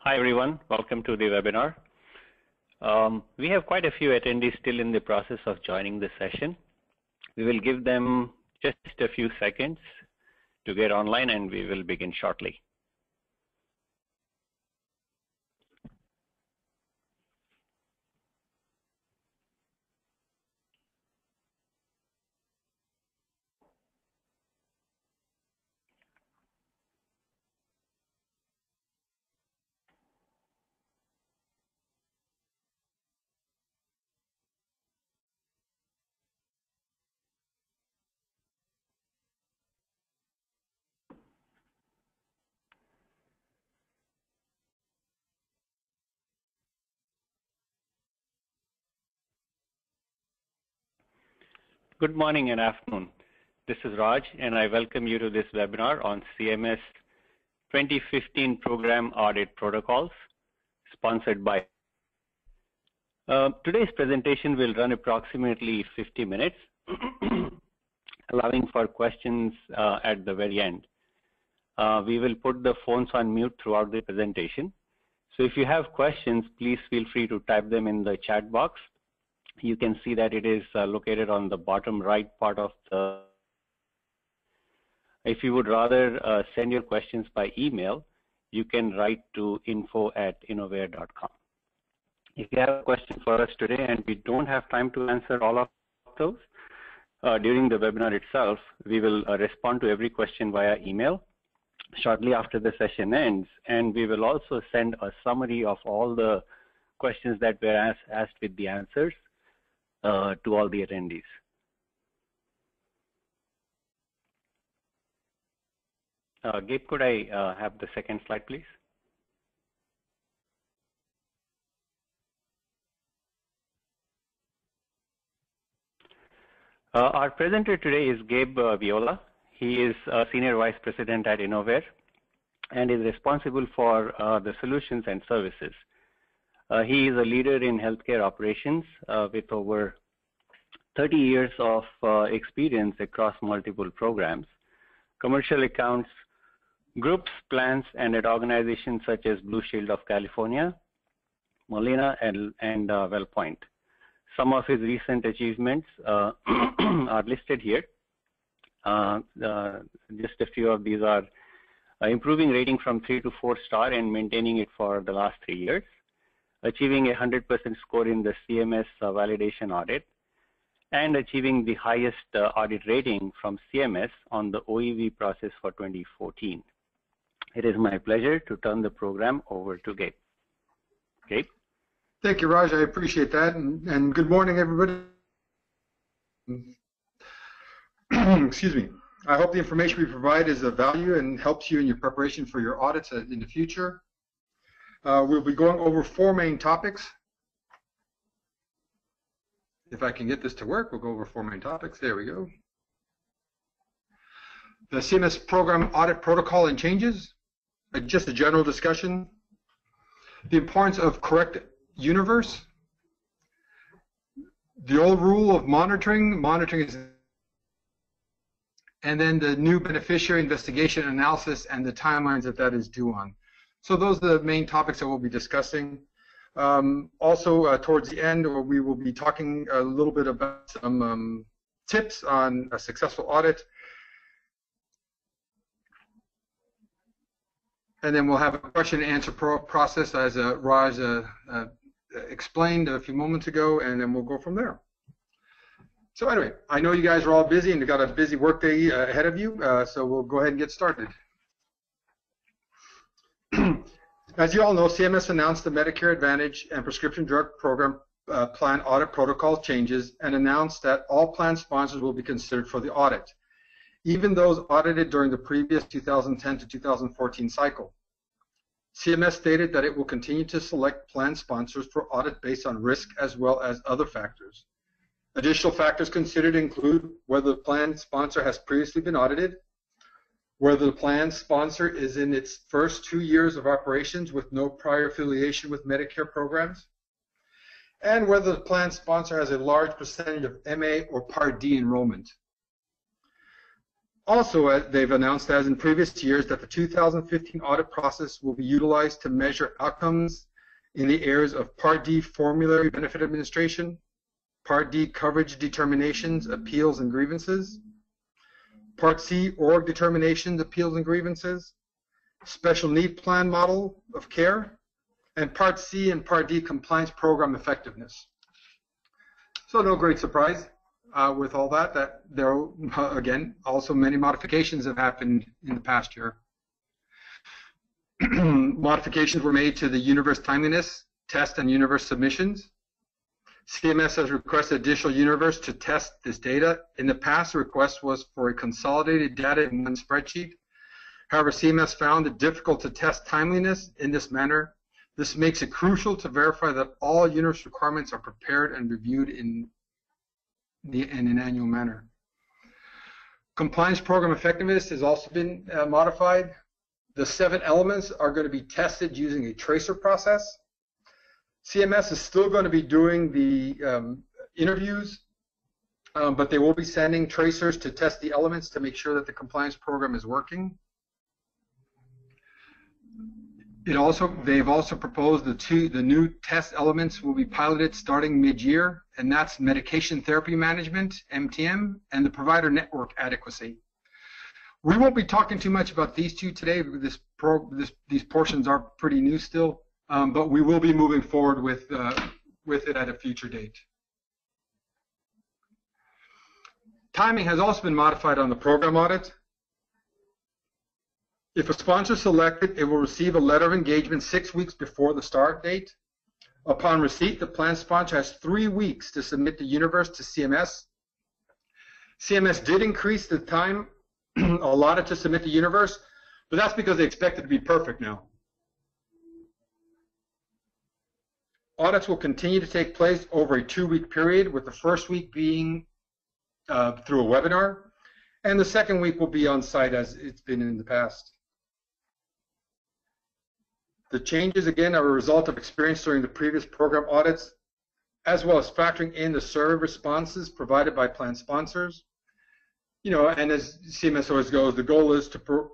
Hi everyone, welcome to the webinar. We have quite a few attendees still in the process of joining the session. We will give them just a few seconds to get online and we will begin shortly. Good morning and afternoon. This is Raj and I welcome you to this webinar on CMS 2015 Program Audit Protocols, sponsored by. Today's presentation will run approximately 50 minutes, allowing for questions at the very end. We will put the phones on mute throughout the presentation. So if you have questions, please feel free to type them in the chat box. You can see that it is located on the bottom right part of the. If you would rather send your questions by email, you can write to info@innovare.com. If you have a question for us today and we don't have time to answer all of those, during the webinar itself, we will respond to every question via email shortly after the session ends, and we will also send a summary of all the questions that were asked with the answers to all the attendees. Gabe, could I have the second slide, please? Our presenter today is Gabe Viola. He is a Senior Vice President at Innovare and is responsible for the solutions and services. He is a leader in healthcare operations with over 30 years of experience across multiple programs, commercial accounts, groups, plans, and at organizations such as Blue Shield of California, Molina, and WellPoint. Some of his recent achievements are listed here. Just a few of these are improving rating from 3 to 4 star and maintaining it for the last 3 years, achieving a 100% score in the CMS validation audit, and achieving the highest audit rating from CMS on the OEV process for 2014. It is my pleasure to turn the program over to Gabe. Gabe? Thank you, Raj. I appreciate that, and good morning, everybody. Excuse me. I hope the information we provide is of value and helps you in your preparation for your audits in the future. We'll be going over 4 main topics. If I can get this to work, we'll go over 4 main topics. There we go. The CMS Program Audit Protocol and Changes, just a general discussion. The importance of correct universe. The old rule of monitoring is, and then the new beneficiary investigation analysis and the timelines that is due on. So those are the main topics that we'll be discussing. Also, towards the end, we will be talking a little bit about some tips on a successful audit. And then we'll have a question and answer process as Raj explained a few moments ago, and then we'll go from there. So anyway, I know you guys are all busy and you've got a busy workday ahead of you, so we'll go ahead and get started. As you all know, CMS announced the Medicare Advantage and Prescription Drug Program Plan Audit Protocol Changes and announced that all plan sponsors will be considered for the audit, even those audited during the previous 2010 to 2014 cycle. CMS stated that it will continue to select plan sponsors for audit based on risk as well as other factors. Additional factors considered include whether the plan sponsor has previously been audited, whether the plan sponsor is in its first 2 years of operations with no prior affiliation with Medicare programs, and whether the plan sponsor has a large percentage of MA or Part D enrollment. Also, they've announced, as in previous years, that the 2015 audit process will be utilized to measure outcomes in the areas of Part D formulary benefit administration, Part D coverage determinations, appeals and grievances, Part C org determinations, appeals and grievances, special need plan model of care, and Part C and Part D compliance program effectiveness. So no great surprise with all that there, again, also many modifications have happened in the past year. Modifications were made to the universe timeliness test and universe submissions. CMS has requested additional universe to test this data. In the past, the request was for a consolidated data in one spreadsheet. However, CMS found it difficult to test timeliness in this manner. This makes it crucial to verify that all universe requirements are prepared and reviewed in an annual manner. Compliance program effectiveness has also been modified. The 7 elements are going to be tested using a tracer process. CMS is still going to be doing the interviews, but they will be sending tracers to test the elements to make sure that the compliance program is working. They've also proposed the new test elements will be piloted starting mid-year, and that's medication therapy management, MTM, and the provider network adequacy. We won't be talking too much about these two today. These portions are pretty new still, but we will be moving forward with it at a future date. Timing has also been modified on the program audit. If a sponsor is selected, it will receive a letter of engagement 6 weeks before the start date. Upon receipt, the plan sponsor has 3 weeks to submit the universe to CMS. CMS did increase the time allotted to submit the universe, but that's because they expect it to be perfect now. Audits will continue to take place over a 2-week period, with the first week being through a webinar, and the second week will be on site as it's been in the past. The changes, again, are a result of experience during the previous program audits, as well as factoring in the survey responses provided by plan sponsors. You know, and as CMS always goes, the goal is to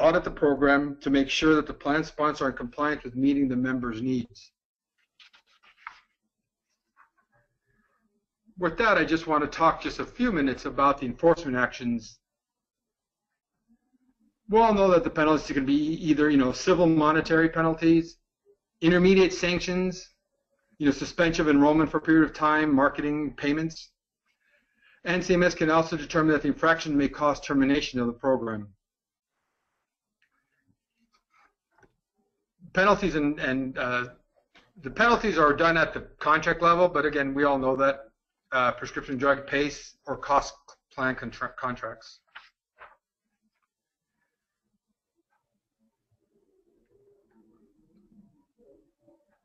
audit the program to make sure that the plan sponsors are in compliance with meeting the members' needs. With that, I just want to talk just a few minutes about the enforcement actions. We all know that the penalties can be either, civil monetary penalties, intermediate sanctions, suspension of enrollment for a period of time, marketing payments. And CMS can also determine that the infraction may cause termination of the program. Penalties the penalties are done at the contract level, but again, we all know that prescription drug PACE or cost plan contracts.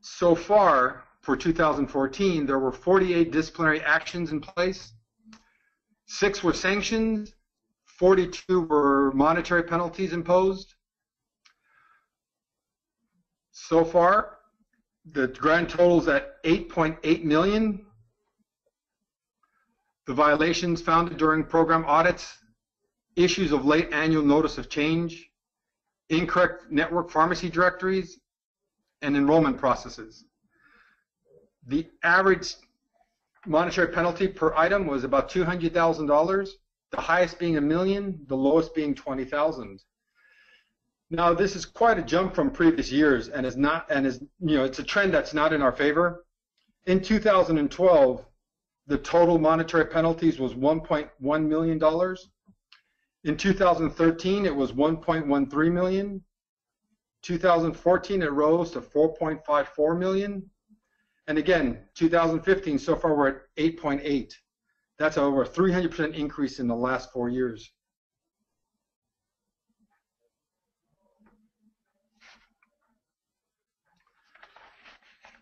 So far, for 2014, there were 48 disciplinary actions in place. 6 were sanctions, 42 were monetary penalties imposed. So far, the grand total is at $8.8 million. The violations found during program audits, issues of late annual notice of change, incorrect network pharmacy directories, and enrollment processes. The average monetary penalty per item was about $200,000, the highest being $1 million, the lowest being $20,000. Now, this is quite a jump from previous years, and it's a trend that's not in our favor. In 2012, the total monetary penalties was $1.1 million. In 2013, it was $1.13 million. 2014, it rose to $4.54 million. And again, 2015, so far we're at 8.8. That's over a 300% increase in the last 4 years.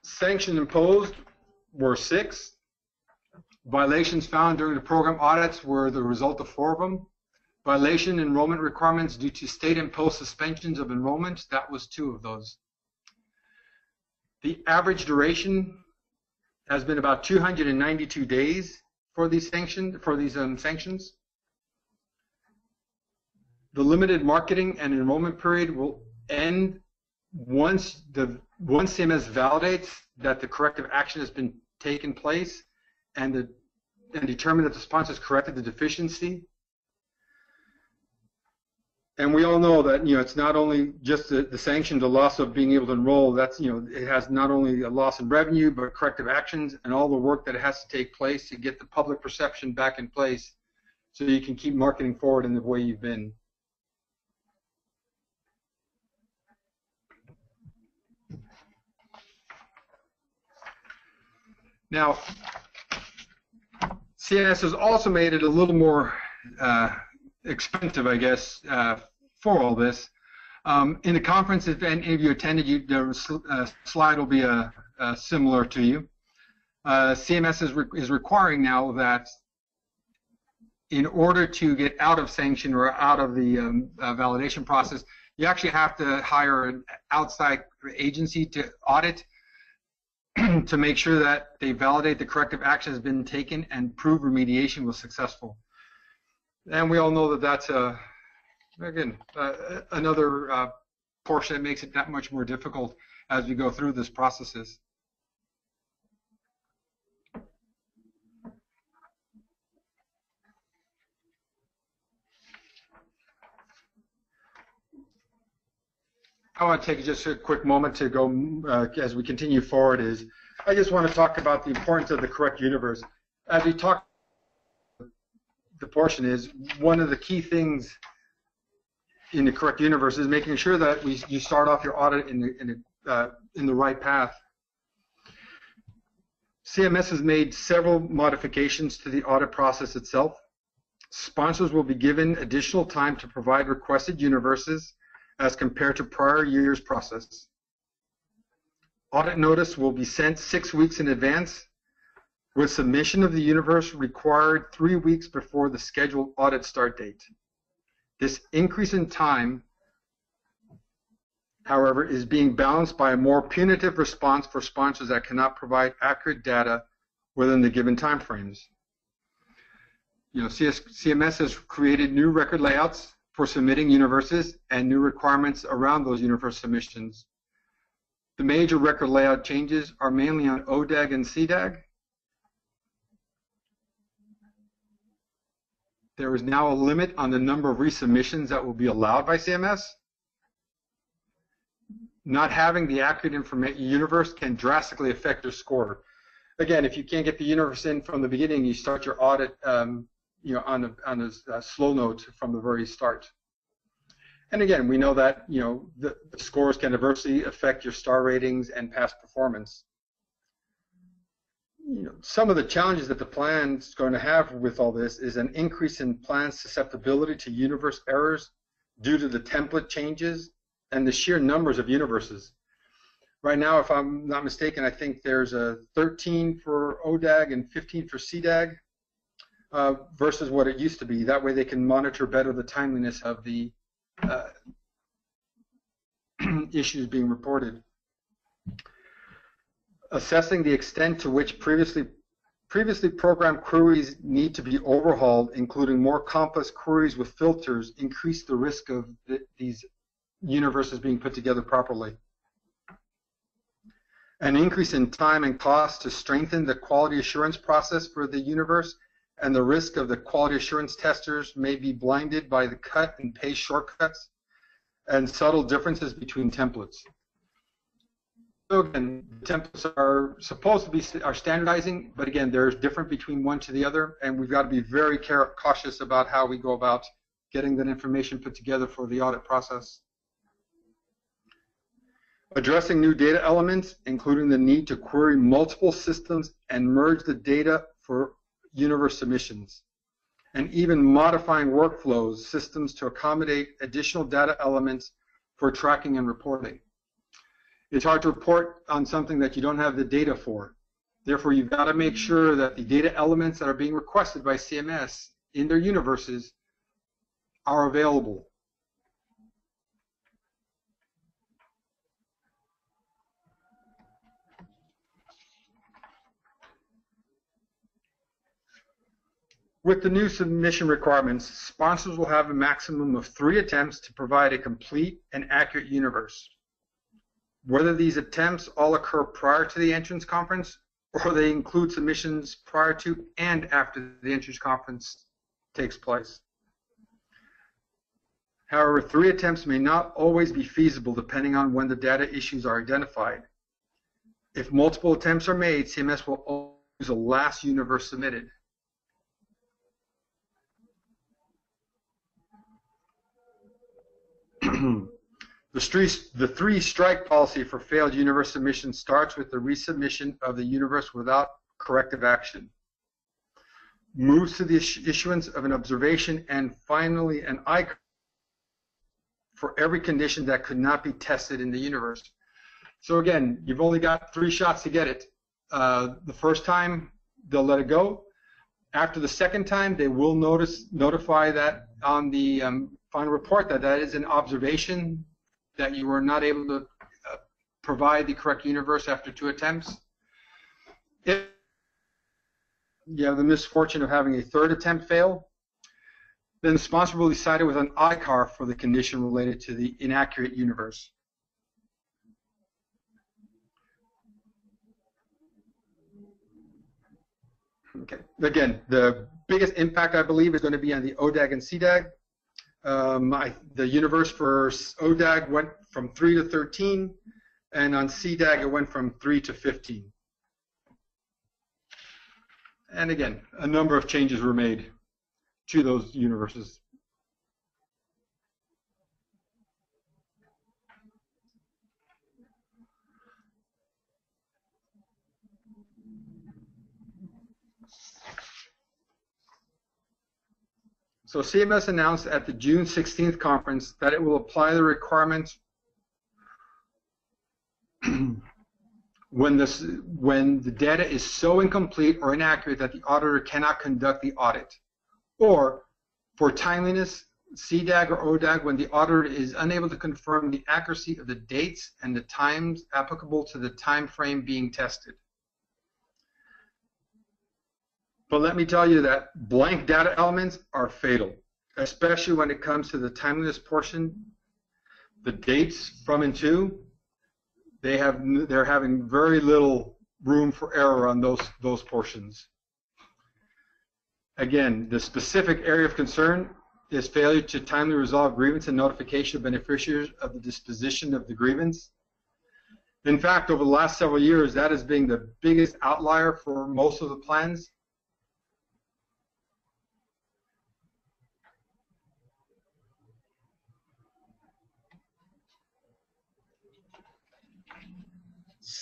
Sanctions imposed were 6. Violations found during the program audits were the result of 4 of them. Violation enrollment requirements due to state-imposed suspensions of enrollment, that was 2 of those. The average duration has been about 292 days for these sanctions. The limited marketing and enrollment period will end once CMS validates that the corrective action has been taken place and determine that the sponsor has corrected the deficiency. And we all know that it's not only just the sanction, the loss of being able to enroll. That's it has not only a loss in revenue, but corrective actions and all the work that it has to take place to get the public perception back in place, so you can keep marketing forward in the way you've been. Now, CMS has also made it a little more expensive, I guess, for all this. In the conference, if any of you attended, the slide will be similar to you. CMS is requiring now that in order to get out of sanction or out of the validation process, you actually have to hire an outside agency to audit to make sure that they validate the corrective action has been taken and prove remediation was successful. And we all know that that's again another portion that makes it that much more difficult as we go through this processes. I want to take just a quick moment to go as we continue forward. I just want to talk about the importance of the correct universe. As we talk, the portion is one of the key things in the correct universe is making sure that you start off your audit in the right path. CMS has made several modifications to the audit process itself. Sponsors will be given additional time to provide requested universes as compared to prior year's process. Audit notice will be sent 6 weeks in advance, with submission of the universe required 3 weeks before the scheduled audit start date. This increase in time, however, is being balanced by a more punitive response for sponsors that cannot provide accurate data within the given time frames. CMS has created new record layouts for submitting universes and new requirements around those universe submissions. The major record layout changes are mainly on ODAG and CDAG. There is now a limit on the number of resubmissions that will be allowed by CMS. Not having the accurate universe can drastically affect your score. Again, if you can't get the universe in from the beginning, you start your audit on a slow note from the very start. And again, we know that the scores can adversely affect your star ratings and past performance. Some of the challenges that the plan is going to have with all this is an increase in plan susceptibility to universe errors due to the template changes and the sheer numbers of universes. Right now, if I'm not mistaken, I think there's 13 for ODAG and 15 for CDAG versus what it used to be. That way they can monitor better the timeliness of the issues being reported. Assessing the extent to which previously programmed queries need to be overhauled, including more complex queries with filters, increase the risk of these universes being put together properly. An increase in time and cost to strengthen the quality assurance process for the universe, and the risk of the quality assurance testers may be blinded by the cut and paste shortcuts and subtle differences between templates. So again, templates are supposed to be standardizing, but again, there's different between one to the other, and we've got to be very cautious about how we go about getting that information put together for the audit process. Addressing new data elements, including the need to query multiple systems and merge the data for universe submissions, and even modifying workflows systems to accommodate additional data elements for tracking and reporting. It's hard to report on something that you don't have the data for. Therefore, you've got to make sure that the data elements that are being requested by CMS in their universes are available. With the new submission requirements, sponsors will have a maximum of 3 attempts to provide a complete and accurate universe. Whether these attempts all occur prior to the entrance conference or they include submissions prior to and after the entrance conference takes place. However, 3 attempts may not always be feasible depending on when the data issues are identified. If multiple attempts are made, CMS will always use the last universe submitted. The 3-strike policy for failed universe submission starts with the resubmission of the universe without corrective action, moves to the issuance of an observation, and finally an icon for every condition that could not be tested in the universe. So again, you've only got 3 shots to get it. The first time, they'll let it go. After the second time, they will notify that on the final report that that is an observation, that you were not able to provide the correct universe after 2 attempts. If you have the misfortune of having a 3rd attempt fail, then the sponsor will be cited with an ICAR for the condition related to the inaccurate universe. Okay. Again, the biggest impact, I believe, is going to be on the ODAG and CDAG. The universe for ODAG went from 3 to 13, and on CDAG it went from 3 to 15. And again, a number of changes were made to those universes. So CMS announced at the June 16th conference that it will apply the requirements when the data is so incomplete or inaccurate that the auditor cannot conduct the audit, or for timeliness, CDAG or ODAG, when the auditor is unable to confirm the accuracy of the dates and the times applicable to the time frame being tested. But let me tell you that blank data elements are fatal, especially when it comes to the timeliness portion. The dates from and to, they're having very little room for error on those portions. Again, the specific area of concern is failure to timely resolve grievance and notification of beneficiaries of the disposition of the grievance. In fact, over the last several years, that has been the biggest outlier for most of the plans.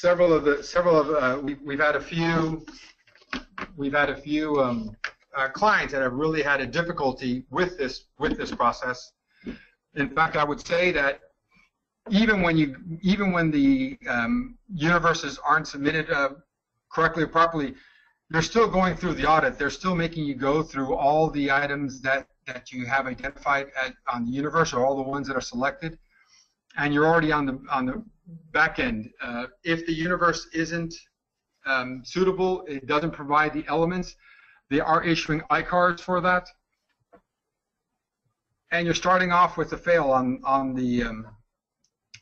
We've had a few clients that have really had a difficulty with this process. In fact, I would say that even when the universes aren't submitted correctly or properly, you're still going through the audit. They're still making you go through all the items that you have identified on the universe, or all the ones that are selected, and you're already on the back end. If the universe isn't suitable, it doesn't provide the elements, they are issuing ICARs for that, and you're starting off with a fail on the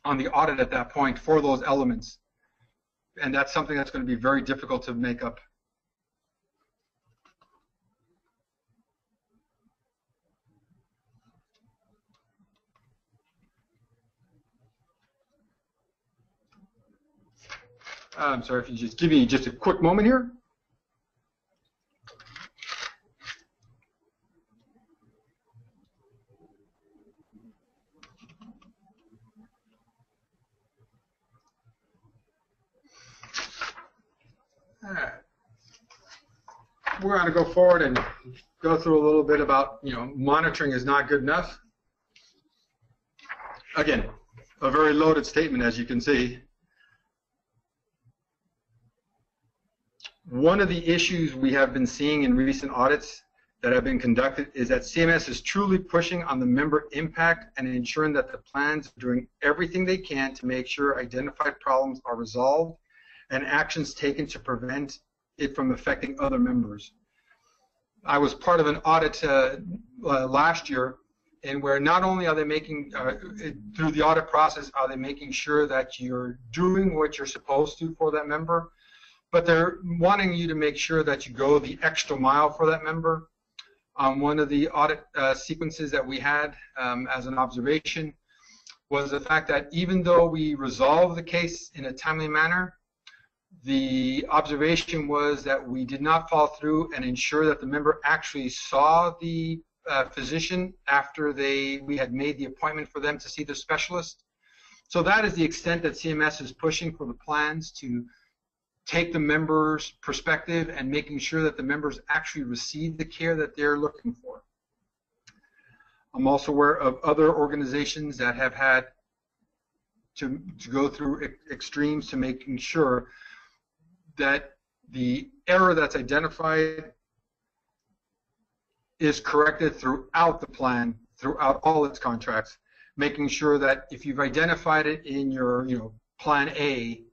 audit at that point for those elements, and that's something that's going to be very difficult to make up. I'm sorry, if you just give me just a quick moment here. All right. We're going to go forward and go through a little bit about, monitoring is not good enough. Again, a very loaded statement, as you can see. One of the issues we have been seeing in recent audits that have been conducted is that CMS is truly pushing on the member impact and ensuring that the plans are doing everything they can to make sure identified problems are resolved and actions taken to prevent it from affecting other members. I was part of an audit last year, and where not only are they making, through the audit process, are they making sure that you're doing what you're supposed to for that member, but they're wanting you to make sure that you go the extra mile for that member. One of the audit sequences that we had as an observation was the fact that even though we resolved the case in a timely manner, the observation was that we did not follow through and ensure that the member actually saw the physician after we had made the appointment for them to see the specialist. So that is the extent that CMS is pushing for the plans, to take the member's perspective and making sure that the members actually receive the care that they're looking for. I'm also aware of other organizations that have had to go through extremes to making sure that the error that's identified is corrected throughout the plan, throughout all its contracts, making sure that if you've identified it in your, plan A,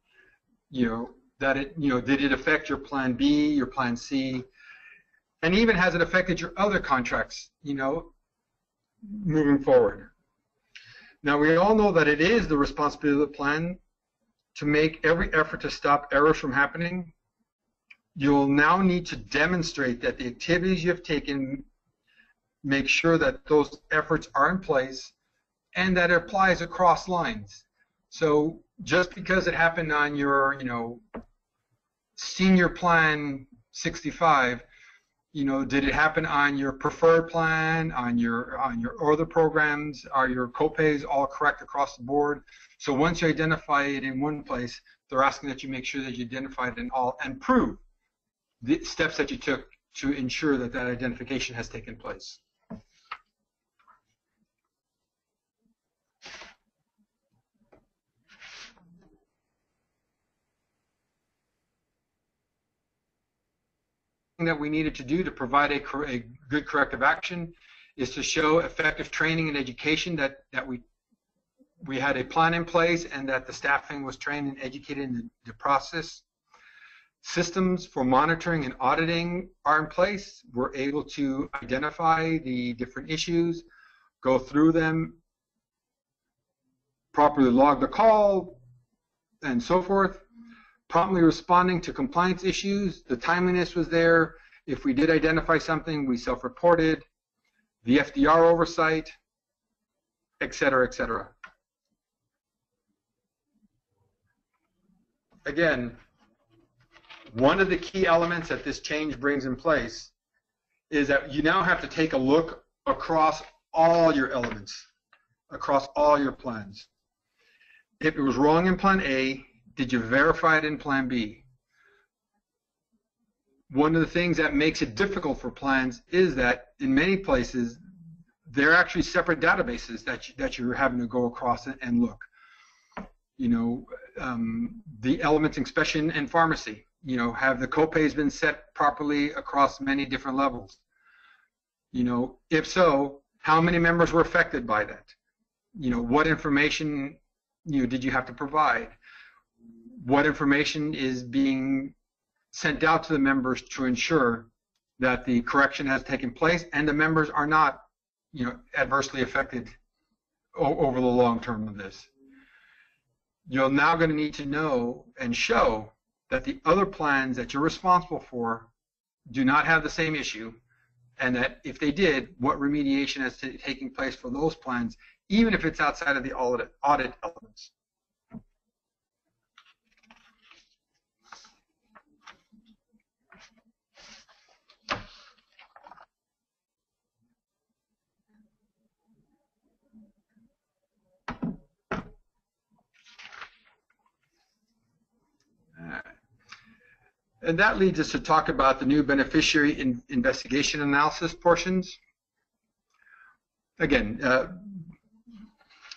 that it, did it affect your plan B, your plan C, and even has it affected your other contracts, moving forward. Now, we all know that it is the responsibility of the plan to make every effort to stop errors from happening. You'll now need to demonstrate that the activities you've taken make sure that those efforts are in place and that it applies across lines. So just because it happened on your, senior plan 65, did it happen on your preferred plan, on your other programs? Are your copays all correct across the board? So once you identify it in one place, they're asking that you make sure that you identify it in all and prove the steps that you took to ensure that that identification has taken place. That we needed to do to provide a good corrective action is to show effective training and education, that we had a plan in place and that the staffing was trained and educated in the process. Systems for monitoring and auditing are in place. We're able to identify the different issues, go through them, properly log the call, and so forth. Promptly responding to compliance issues, the timeliness was there. If we did identify something, we self-reported. The FDR oversight, et cetera, et cetera. Again, one of the key elements that this change brings in place is that you now have to take a look across all your elements, across all your plans. If it was wrong in Plan A, did you verify it in Plan B? One of the things that makes it difficult for plans is that in many places they're actually separate databases that you're having to go across and look. The elements inspection and pharmacy. Have the copays been set properly across many different levels? If so, how many members were affected by that? What information did you have to provide? What information is being sent out to the members to ensure that the correction has taken place and the members are not, adversely affected over the long term of this? You're now going to need to know and show that the other plans that you're responsible for do not have the same issue, and that if they did, what remediation is taking place for those plans, even if it's outside of the audit elements. And that leads us to talk about the new beneficiary investigation analysis portions. Again,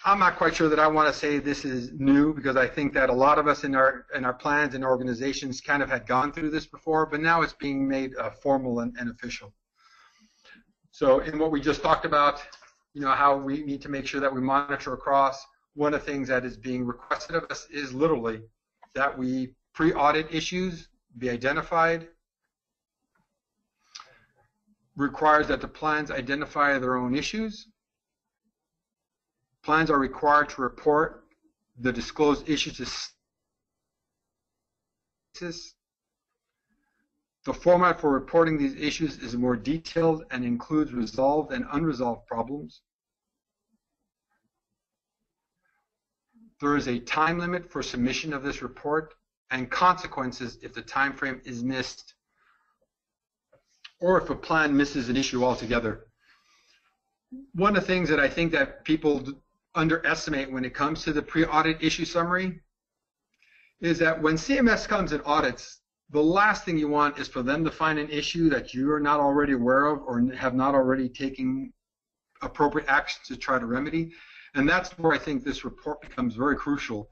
I'm not quite sure that I want to say this is new, because I think that a lot of us in our plans and organizations kind of had gone through this before, but now it's being made formal and official. So in what we just talked about, how we need to make sure that we monitor across, one of the things that is being requested of us is literally that we pre-audit issues be identified, requires that the plans identify their own issues. Plans are required to report the disclosed issues to CMS. The format for reporting these issues is more detailed and includes resolved and unresolved problems. There is a time limit for submission of this report and consequences if the time frame is missed or if a plan misses an issue altogether. One of the things that I think that people underestimate when it comes to the pre-audit issue summary is that when CMS comes and audits, the last thing you want is for them to find an issue that you are not already aware of or have not already taken appropriate action to try to remedy. And that's where I think this report becomes very crucial.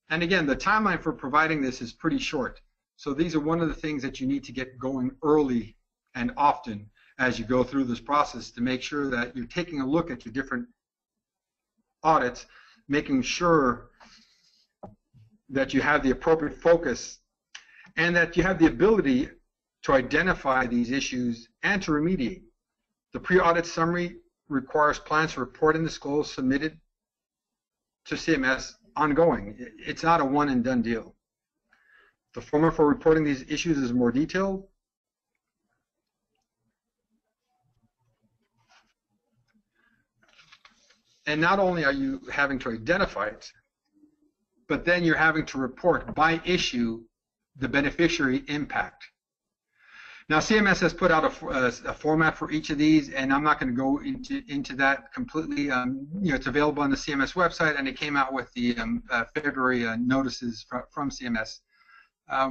And again, the timeline for providing this is pretty short. So these are one of the things that you need to get going early and often as you go through this process to make sure that you're taking a look at your different audits, making sure that you have the appropriate focus and that you have the ability to identify these issues and to remediate. The pre-audit summary requires plans to report and disclose submitted to CMS ongoing. It's not a one and done deal. The format for reporting these issues is more detailed. And not only are you having to identify it, but then you're having to report by issue the beneficiary impact. Now, CMS has put out a format for each of these, and I'm not going to go into that completely. It's available on the CMS website, and it came out with the February notices from CMS.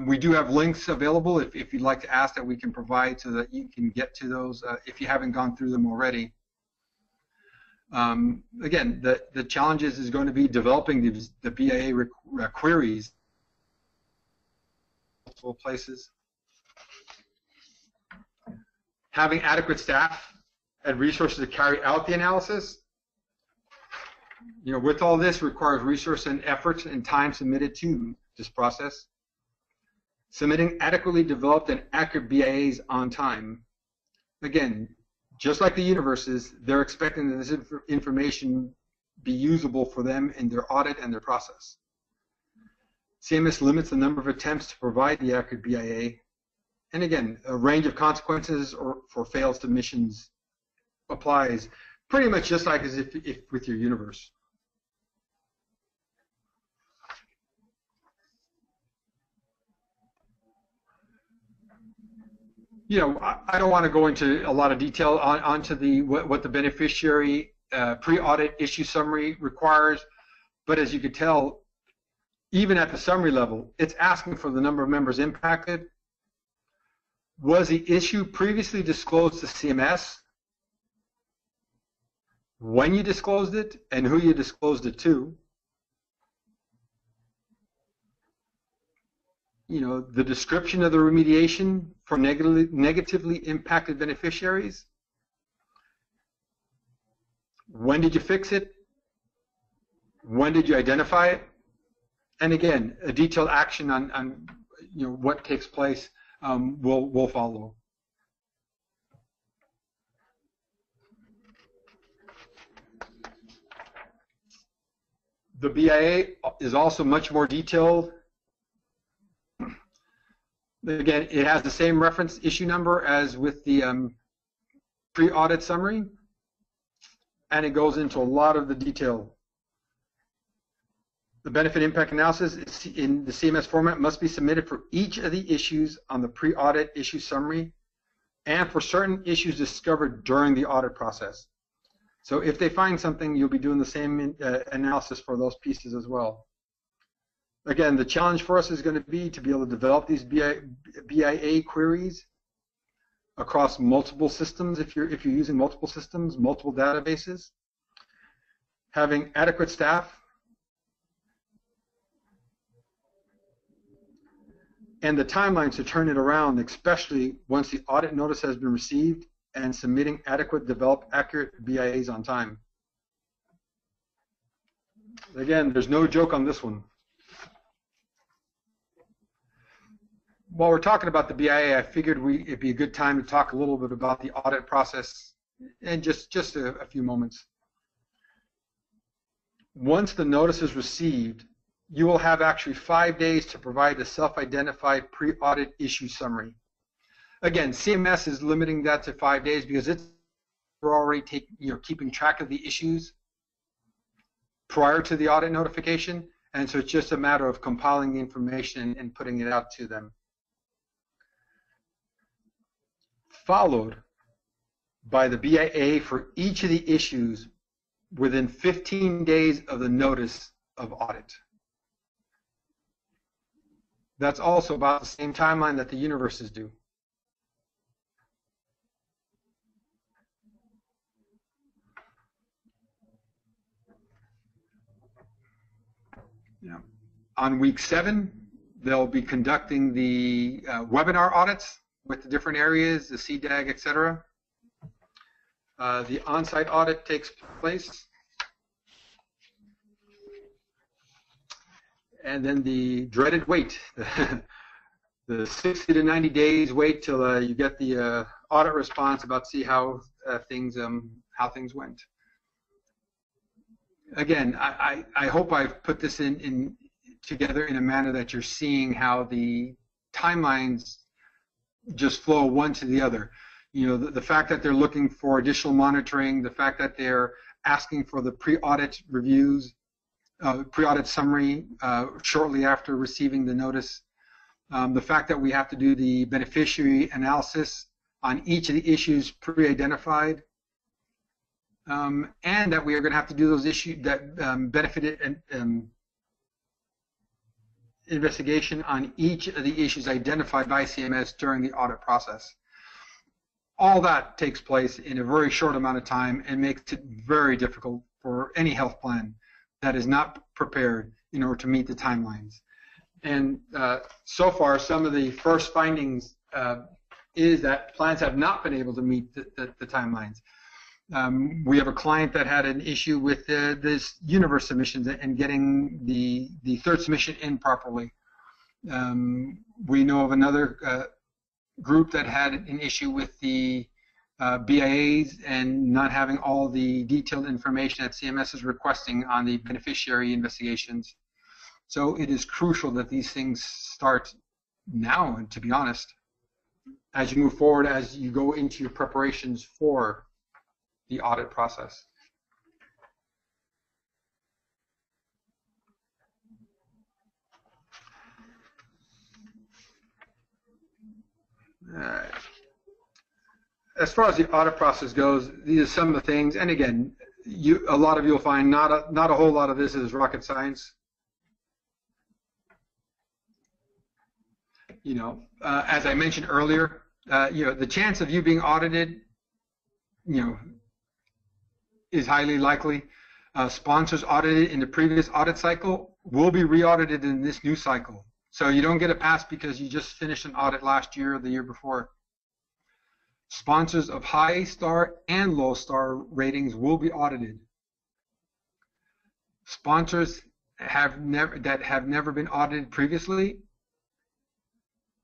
We do have links available if you'd like to ask that we can provide so that you can get to those if you haven't gone through them already. Again, the challenges is going to be developing the BIA queries in multiple places. Having adequate staff and resources to carry out the analysis. With all this requires resource and efforts and time submitted to this process. Submitting adequately developed and accurate BIAs on time. Again, just like the universes, they're expecting that this information be usable for them in their audit and their process. CMS limits the number of attempts to provide the accurate BIA. And again, a range of consequences for failed submissions applies pretty much just like as if with your universe. I don't want to go into a lot of detail onto what the beneficiary pre-audit issue summary requires, but as you could tell, even at the summary level, it's asking for the number of members impacted. Was the issue previously disclosed to CMS? When you disclosed it and who you disclosed it to? The description of the remediation for negatively impacted beneficiaries. When did you fix it? When did you identify it? And again, a detailed action on what takes place will follow. The BIA is also much more detailed. Again, it has the same reference issue number as with the pre-audit summary, and it goes into a lot of the detail. The benefit impact analysis in the CMS format must be submitted for each of the issues on the pre-audit issue summary and for certain issues discovered during the audit process. So if they find something, you'll be doing the same analysis for those pieces as well. Again, the challenge for us is going to be to be able to develop these BIA queries across multiple systems if you're using multiple systems, multiple databases. Having adequate staff and the timelines to turn it around, especially once the audit notice has been received, and submitting adequate, developed, accurate BIAs on time. Again, there's no joke on this one. while we're talking about the BIA, I figured it'd be a good time to talk a little bit about the audit process in just a few moments. Once the notice is received, you will have actually 5 days to provide the self-identified pre-audit issue summary. Again, CMS is limiting that to 5 days because we're already keeping track of the issues prior to the audit notification, and so it's just a matter of compiling the information and putting it out to them. Followed by the BIA for each of the issues within 15 days of the notice of audit. That's also about the same timeline that the universes do. Yeah. On week 7, they'll be conducting the webinar audits with the different areas, the CDAG, etc. The on-site audit takes place. And then the dreaded wait, the 60 to 90 days wait till you get the audit response about see how things went. Again, I hope I've put this in together in a manner that you're seeing how the timelines just flow one to the other. You know, the fact that they're looking for additional monitoring, the fact that they're asking for the pre-audit reviews, pre-audit summary shortly after receiving the notice, the fact that we have to do the beneficiary analysis on each of the issues pre-identified, and that we are going to have to do those issues that benefited investigation on each of the issues identified by CMS during the audit process. All that takes place in a very short amount of time and makes it very difficult for any health plan that is not prepared in order to meet the timelines. And so far, some of the first findings is that plans have not been able to meet the timelines. We have a client that had an issue with this universe submissions and getting the third submission in properly. We know of another group that had an issue with the BIAs and not having all the detailed information that CMS is requesting on the beneficiary investigations. So it is crucial that these things start now, and to be honest, as you move forward, as you go into your preparations for the audit process. As far as the audit process goes, these are some of the things, and again, a lot of you will find not a whole lot of this is rocket science. You know, as I mentioned earlier, you know, the chance of you being audited, you know, is highly likely. Sponsors audited in the previous audit cycle will be re-audited in this new cycle. So you don't get a pass because you just finished an audit last year or the year before. Sponsors of high star and low star ratings will be audited. Sponsors that have never been audited previously,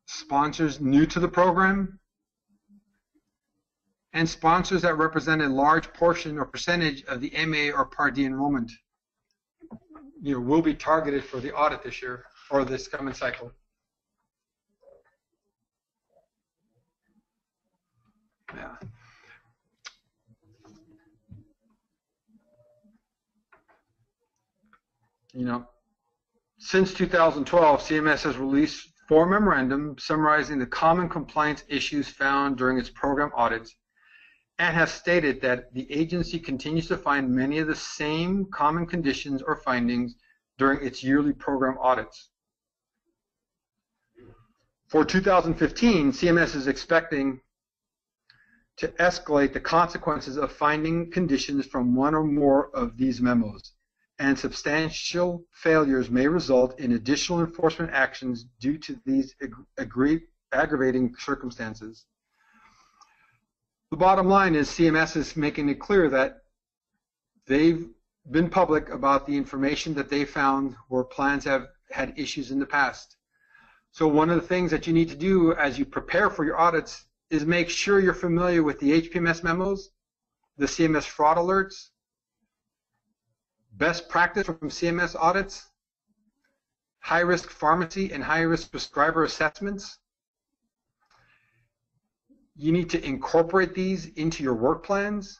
sponsors new to the program, and sponsors that represent a large portion or percentage of the MA or Part D enrollment, you know, will be targeted for the audit this year or this coming cycle. Yeah. You know, since 2012, CMS has released 4 memorandums summarizing the common compliance issues found during its program audits, and has stated that the agency continues to find many of the same common conditions or findings during its yearly program audits. For 2015, CMS is expecting to escalate the consequences of finding conditions from one or more of these memos, and substantial failures may result in additional enforcement actions due to these aggravating circumstances. The bottom line is CMS is making it clear that they've been public about the information that they found where plans have had issues in the past. So one of the things that you need to do as you prepare for your audits is make sure you're familiar with the HPMS memos, the CMS fraud alerts, best practice from CMS audits, high-risk pharmacy and high-risk prescriber assessments. You need to incorporate these into your work plans.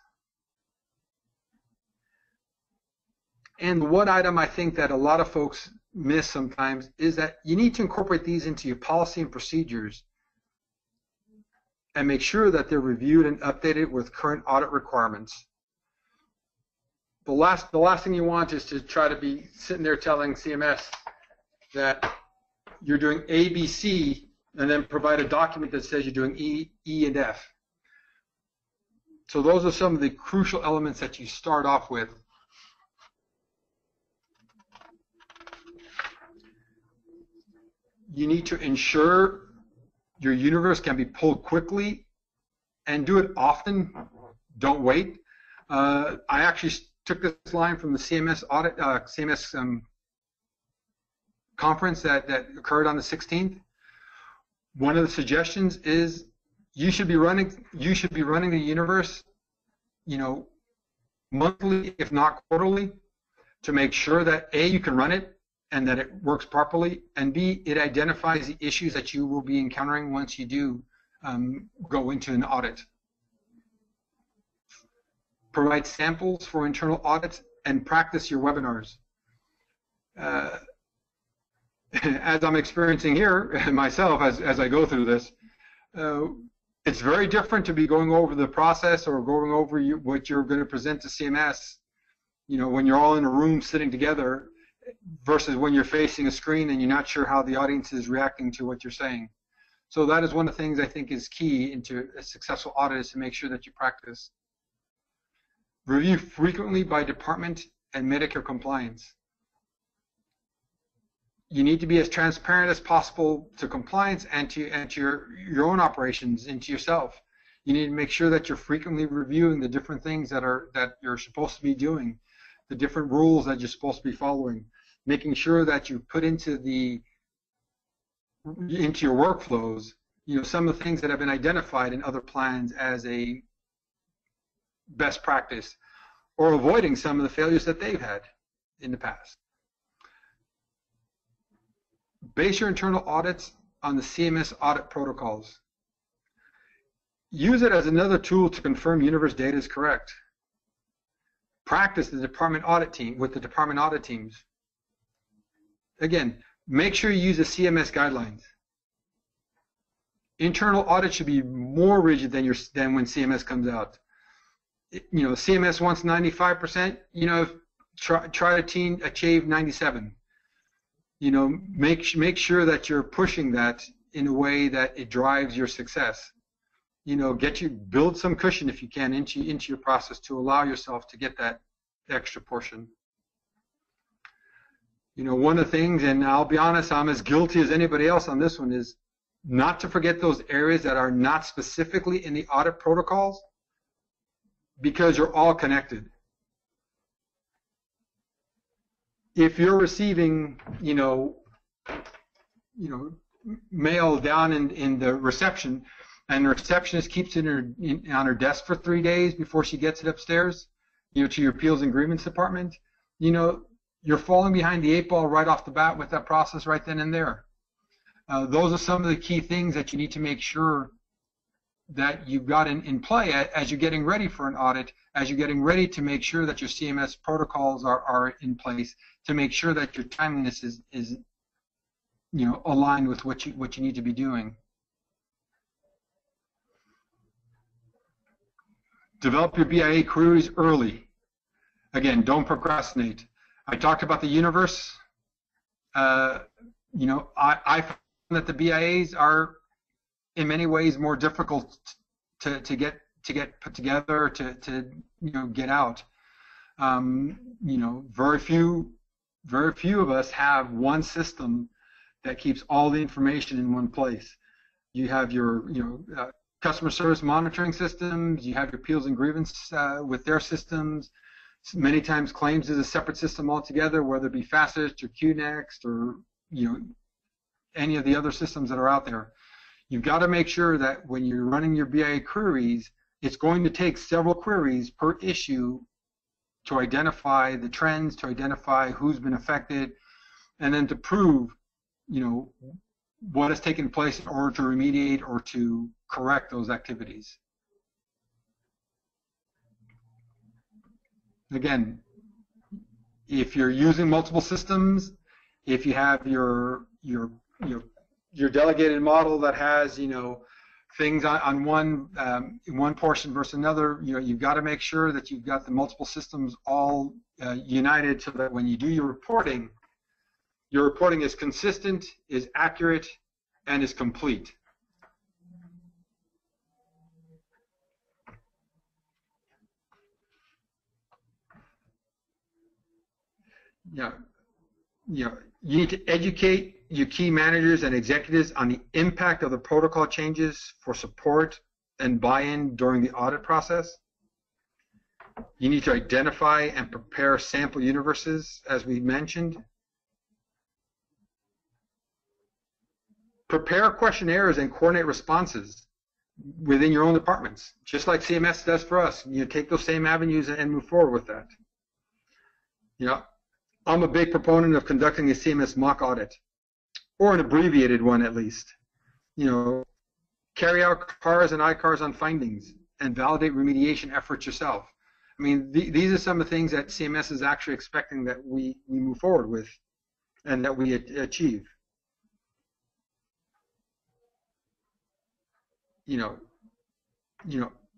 And one item I think that a lot of folks miss sometimes is that you need to incorporate these into your policy and procedures and make sure that they're reviewed and updated with current audit requirements. The last thing you want is to try to be sitting there telling CMS that you're doing A, B, C, and then provide a document that says you're doing E, and F. So those are some of the crucial elements that you start off with. You need to ensure your universe can be pulled quickly and do it often. Don't wait. I actually took this line from the CMS audit, CMS conference that occurred on the 16th. One of the suggestions is you should be running the universe, monthly, if not quarterly, to make sure that A, you can run it and that it works properly, and B, it identifies the issues that you will be encountering once you do go into an audit. Provide samples for internal audits and practice your webinars. As I'm experiencing here myself as I go through this, it's very different to be going over the process or going over what you're going to present to CMS, when you're all in a room sitting together, versus when you're facing a screen and you're not sure how the audience is reacting to what you're saying. So that is one of the things I think is key into a successful audit, is to make sure that you practice. Review frequently by department and Medicare compliance. You need to be as transparent as possible to compliance and to your own operations and to yourself. You need to make sure that you're frequently reviewing the different things that you're supposed to be doing, the different rules that you're supposed to be following, making sure that you put into your workflows, some of the things that have been identified in other plans as a best practice, or avoiding some of the failures that they've had in the past. Base your internal audits on the CMS audit protocols. Use it as another tool to confirm universe data is correct. Practice the department audit team with the department audit teams. Again, make sure you use the CMS guidelines. Internal audit should be more rigid than when CMS comes out. CMS wants 95%. Try to achieve 97. Make sure that you're pushing that in a way that it drives your success. Build some cushion if you can into your process to allow yourself to get that extra portion. One of the things, and I'll be honest, I'm as guilty as anybody else on this one, is not to forget those areas that are not specifically in the audit protocols, because you're all connected. If you're receiving, mail down in the reception, and the receptionist keeps it on her desk for 3 days before she gets it upstairs, to your appeals and grievance department, you're falling behind the 8 ball right off the bat with that process right then and there. Those are some of the key things that you need to make sure that you've got in play as you're getting ready for an audit, as you're getting ready to make sure that your CMS protocols are in place, to make sure that your timeliness is aligned with what you need to be doing. Develop your BIA queries early. Again, don't procrastinate. I talked about the universe. I found that the BIAs are in many ways more difficult to get put together, to get out. Very few of us have one system that keeps all the information in one place. You have your customer service monitoring systems, you have your appeals and grievance with their systems. Many times claims is a separate system altogether, whether it be Facet or QNext or any of the other systems that are out there. You've got to make sure that when you're running your BIA queries, it's going to take several queries per issue to identify the trends, to identify who's been affected, and then to prove, what has taken place in order to remediate or to correct those activities. Again, if you're using multiple systems, if you have your delegated model that has things on one portion versus another, you've got to make sure that you've got the multiple systems all united so that when you do your reporting is consistent, is accurate, and is complete. You need to educate your key managers and executives on the impact of the protocol changes for support and buy-in during the audit process. You need to identify and prepare sample universes, as we mentioned. Prepare questionnaires and coordinate responses within your own departments, just like CMS does for us. You take those same avenues and move forward with that. I'm a big proponent of conducting a CMS mock audit, or an abbreviated one at least. Carry out CARs and ICARs on findings and validate remediation efforts yourself. I mean, these are some of the things that CMS is actually expecting that we move forward with and that we achieve.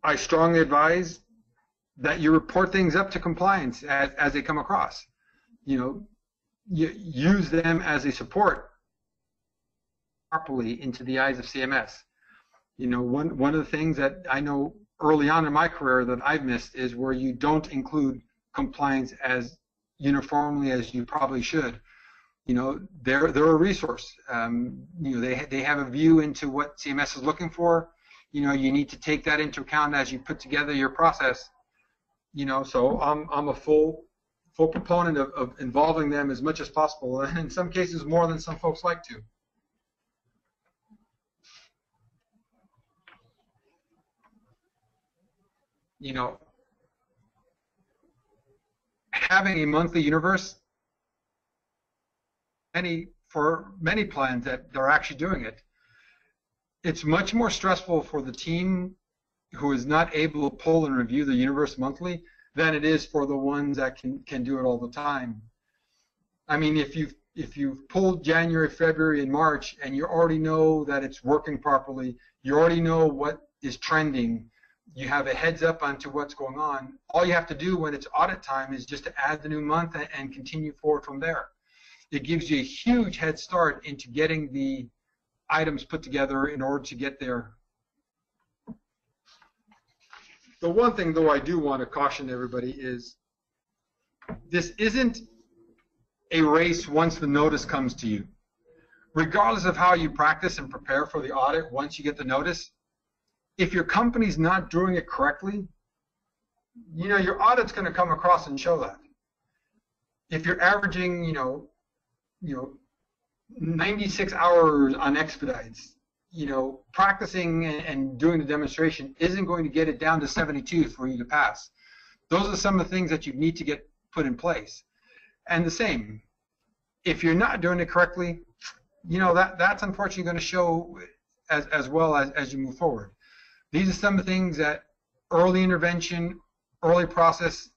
I strongly advise that you report things up to compliance as they come across. You use them as a support properly into the eyes of CMS. One of the things that I know early on in my career that I've missed is where you don't include compliance as uniformly as you probably should. They're a resource. They have a view into what CMS is looking for. You need to take that into account as you put together your process. So I'm a full proponent of involving them as much as possible, and in some cases more than some folks like to. Having a monthly universe, for many plans that are actually doing it, it's much more stressful for the team who is not able to pull and review the universe monthly than it is for the ones that can do it all the time. I mean, if you've pulled January, February, and March, and you already know that it's working properly, you already know what is trending, you have a heads up onto what's going on, all you have to do when it's audit time is just to add the new month and continue forward from there. It gives you a huge head start into getting the items put together in order to get there. The one thing, though, I do want to caution everybody is this isn't a race once the notice comes to you. Regardless of how you practice and prepare for the audit, once you get the notice, if your company's not doing it correctly, your audit's going to come across and show that. If you're averaging, 96 hours on expedites, practicing and doing the demonstration isn't going to get it down to 72 for you to pass. Those are some of the things that you need to get put in place. And the same, if you're not doing it correctly, that's unfortunately going to show as well as you move forward. These are some of the things that early intervention, early process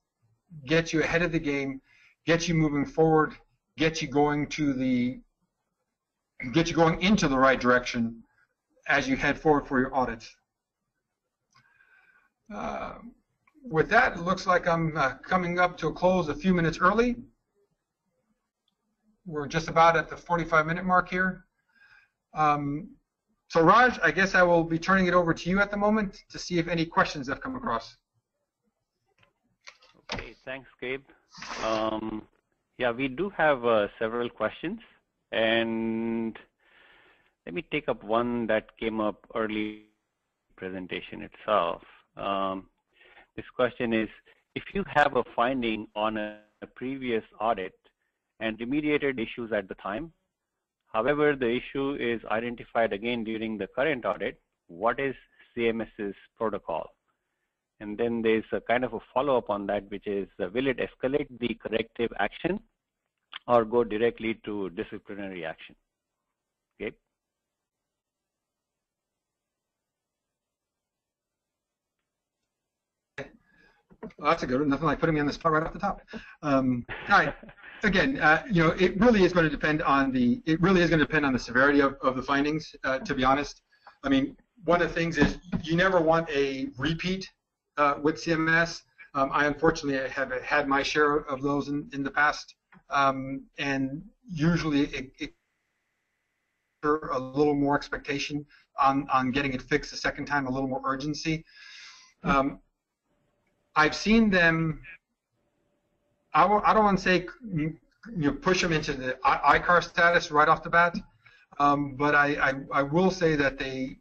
gets you ahead of the game, gets you moving forward, gets you going into the right direction as you head forward for your audits. With that, it looks like I'm coming up to a close a few minutes early. We're just about at the 45-minute mark here. So Raj, I guess I will be turning it over to you at the moment to see if any questions have come across. Okay, thanks, Gabe. Yeah, we do have several questions, and let me take up one that came up early in the presentation itself. This question is, if you have a finding on a previous audit and remediated issues at the time, However, the issue is identified again during the current audit. What is CMS's protocol? And then there's a kind of a follow-up on that, which is, will it escalate the corrective action or go directly to disciplinary action? Okay. Well, that's a good one. Nothing like putting me on the spot right off the top. Again, it really is going to depend on the severity of the findings. To be honest, I mean, one of the things is you never want a repeat with CMS. I unfortunately have had my share of those in the past, and usually it a little more expectation on getting it fixed the second time, a little more urgency. I've seen them. I don't want to say push them into the ICAR status right off the bat, but I will say that they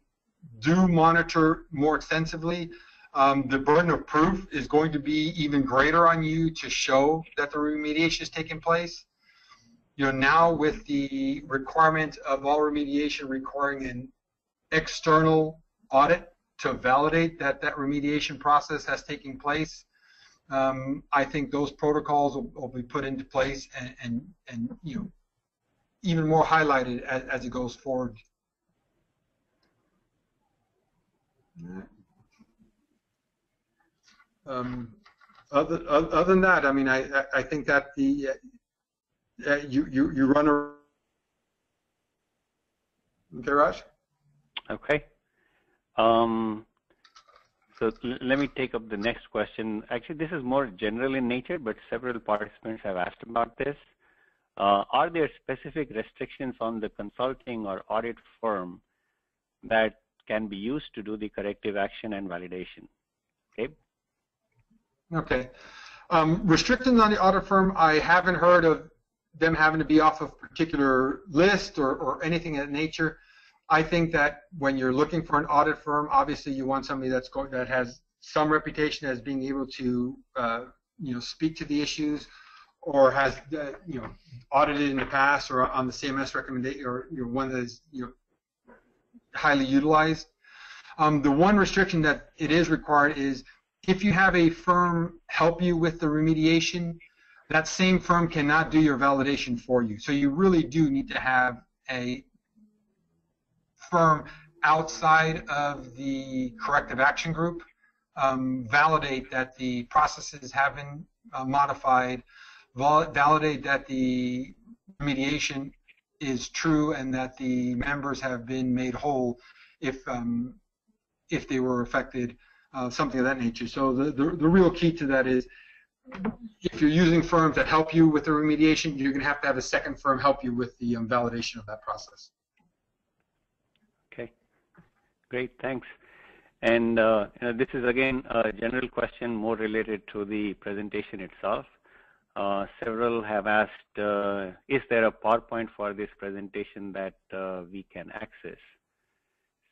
do monitor more extensively. The burden of proof is going to be even greater on you to show that the remediation is taking place. Now with the requirement of all remediation requiring an external audit to validate that that remediation process has taken place, I think those protocols will be put into place and even more highlighted as it goes forward. Other than that, I mean, I think that the you run a okay, Raj? Okay. So let me take up the next question. Actually, this is more general in nature, but several participants have asked about this. Are there specific restrictions on the consulting or audit firm that can be used to do the corrective action and validation? Okay. Okay. Restrictions on the audit firm, I haven't heard of them having to be off of a particular list or anything of that nature. I think that when you're looking for an audit firm, obviously you want somebody that has some reputation as being able to speak to the issues, or has audited in the past, or on the CMS recommendation, or one that is highly utilized. The one restriction that it is required is if you have a firm help you with the remediation, that same firm cannot do your validation for you. So you really do need to have a firm outside of the corrective action group validate that the processes have been modified, validate that the remediation is true, and that the members have been made whole if they were affected, something of that nature. So the real key to that is, if you're using firms that help you with the remediation, you're going to have a second firm help you with the validation of that process. Okay, great, thanks. And this is again a general question more related to the presentation itself. Several have asked, is there a PowerPoint for this presentation that we can access?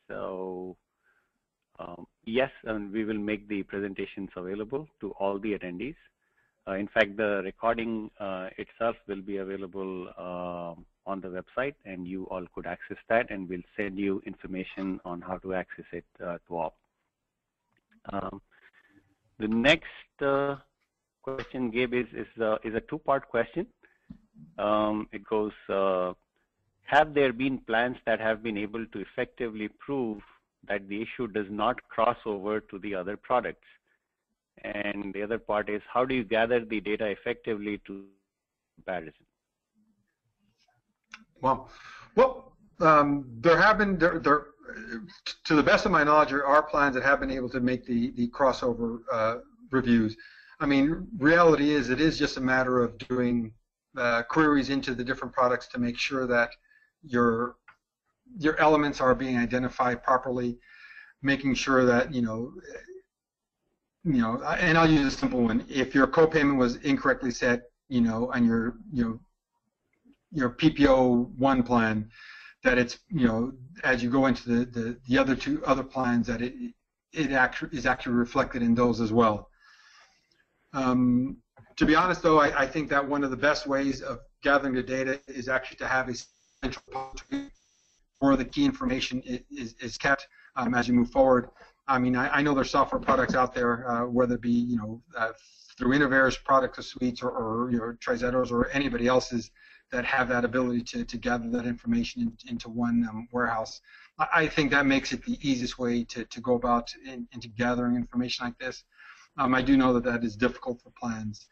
So yes, we will make the presentations available to all the attendees. In fact, the recording itself will be available on the website, and you all could access that, and we'll send you information on how to access it to all. The next question, Gabe, is a two-part question. It goes, have there been plans that have been able to effectively prove that the issue does not cross over to the other products? And the other part is, how do you gather the data effectively to comparison? Well, there have been, to the best of my knowledge, there are plans that have been able to make the crossover reviews. I mean, reality is it is just a matter of doing queries into the different products to make sure that your elements are being identified properly, making sure that and I'll use a simple one. If your copayment was incorrectly set, and your PPO1 plan, that it's as you go into the other plans, that it is actually reflected in those as well. To be honest, though, I think that one of the best ways of gathering the data is actually to have a where the key information is kept as you move forward. I mean, I know there's software products out there, whether it be through Innovare's product suites or TriZetto's or anybody else's that have that ability to gather that information into one warehouse. I think that makes it the easiest way to go about into gathering information like this. I do know that is difficult for plans.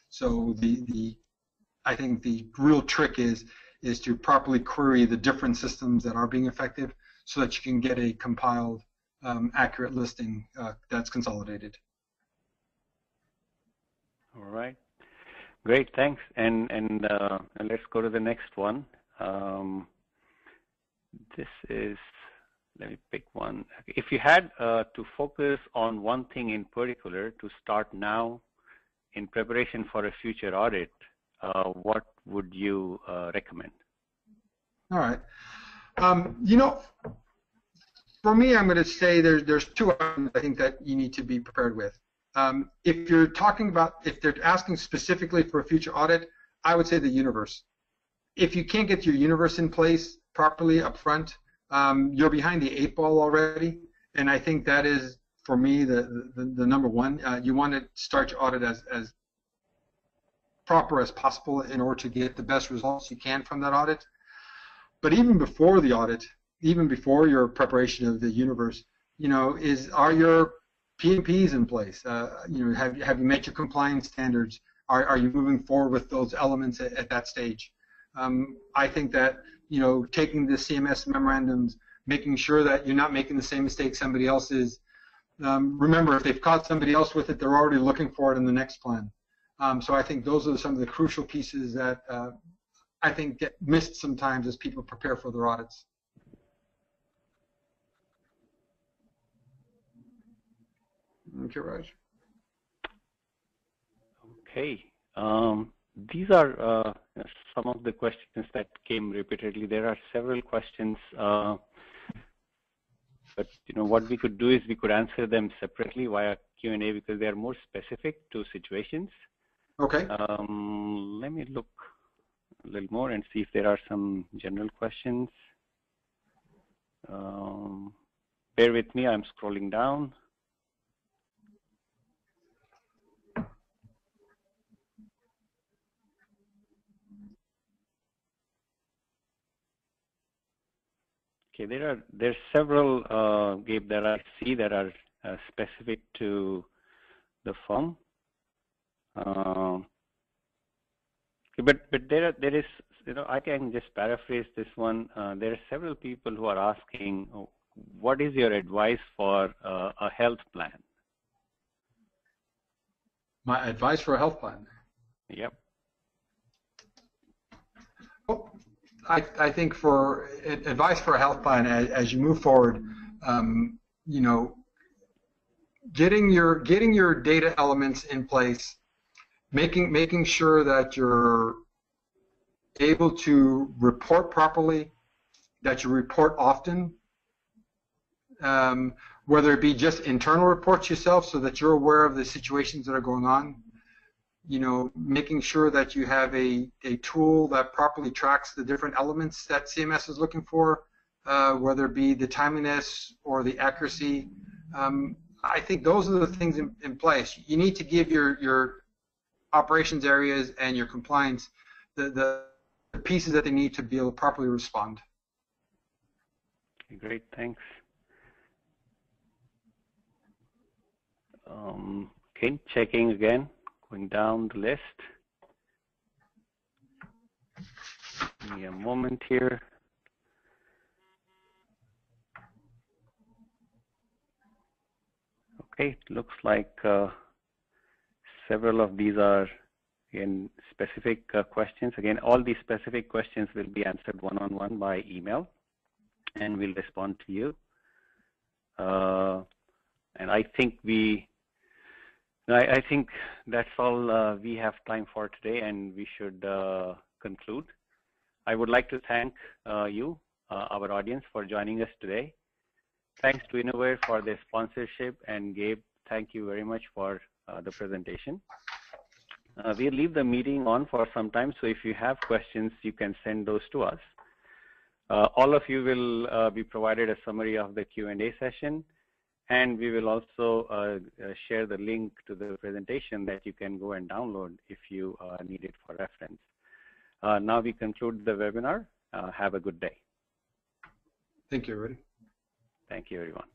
So I think the real trick is to properly query the different systems that are being effective so that you can get a compiled, accurate listing that's consolidated. All right. Great, thanks. And let's go to the next one. This is, let me pick one. If you had to focus on one thing in particular to start now in preparation for a future audit, what would you recommend? All right. For me, I'm going to say there's two items I think that you need to be prepared with. If you're talking about, if they're asking specifically for a future audit, I would say the universe. If you can't get your universe in place properly up front, you're behind the 8 ball already, and I think that is, for me, the number one. You want to start your audit as proper as possible in order to get the best results you can from that audit. But even before the audit, even before your preparation of the universe, are your P&Ps in place? Have you met your compliance standards? Are you moving forward with those elements at that stage? I think that taking the CMS memorandums, making sure that you're not making the same mistake somebody else is. Remember, if they've caught somebody else with it, they're already looking for it in the next plan. So I think those are some of the crucial pieces that I think get missed sometimes as people prepare for their audits. Okay, Raj. Okay. These are some of the questions that came repeatedly. There are several questions, but what we could do is we could answer them separately via Q&A because they are more specific to situations. Okay. Let me look a little more and see if there are some general questions. Bear with me, I'm scrolling down. Okay, there's several, Gabe, that I see that are specific to the firm. But there is, I can just paraphrase this one. There are several people who are asking, what is your advice for a health plan? My advice for a health plan? Yep. Well, I think for advice for a health plan as you move forward, getting your data elements in place, making sure that you're able to report properly, that you report often, whether it be just internal reports yourself so that you're aware of the situations that are going on, making sure that you have a tool that properly tracks the different elements that CMS is looking for, whether it be the timeliness or the accuracy. I think those are the things in place. You need to give your operations areas and your compliance the pieces that they need to be able to properly respond. Okay, great, thanks. Okay, checking again, going down the list. Give me a moment here. Okay, it looks like several of these are again specific questions. Again, all these specific questions will be answered one-on-one by email, and we'll respond to you. And I think I think that's all we have time for today, and we should conclude. I would like to thank you, our audience, for joining us today. Thanks to Innovare for their sponsorship, and Gabe, thank you very much for the presentation. We'll leave the meeting on for some time, so if you have questions, you can send those to us. All of you will be provided a summary of the Q&A session, and we will also share the link to the presentation that you can go and download if you need it for reference. Now we conclude the webinar. Have a good day. Thank you, everybody. Thank you, everyone.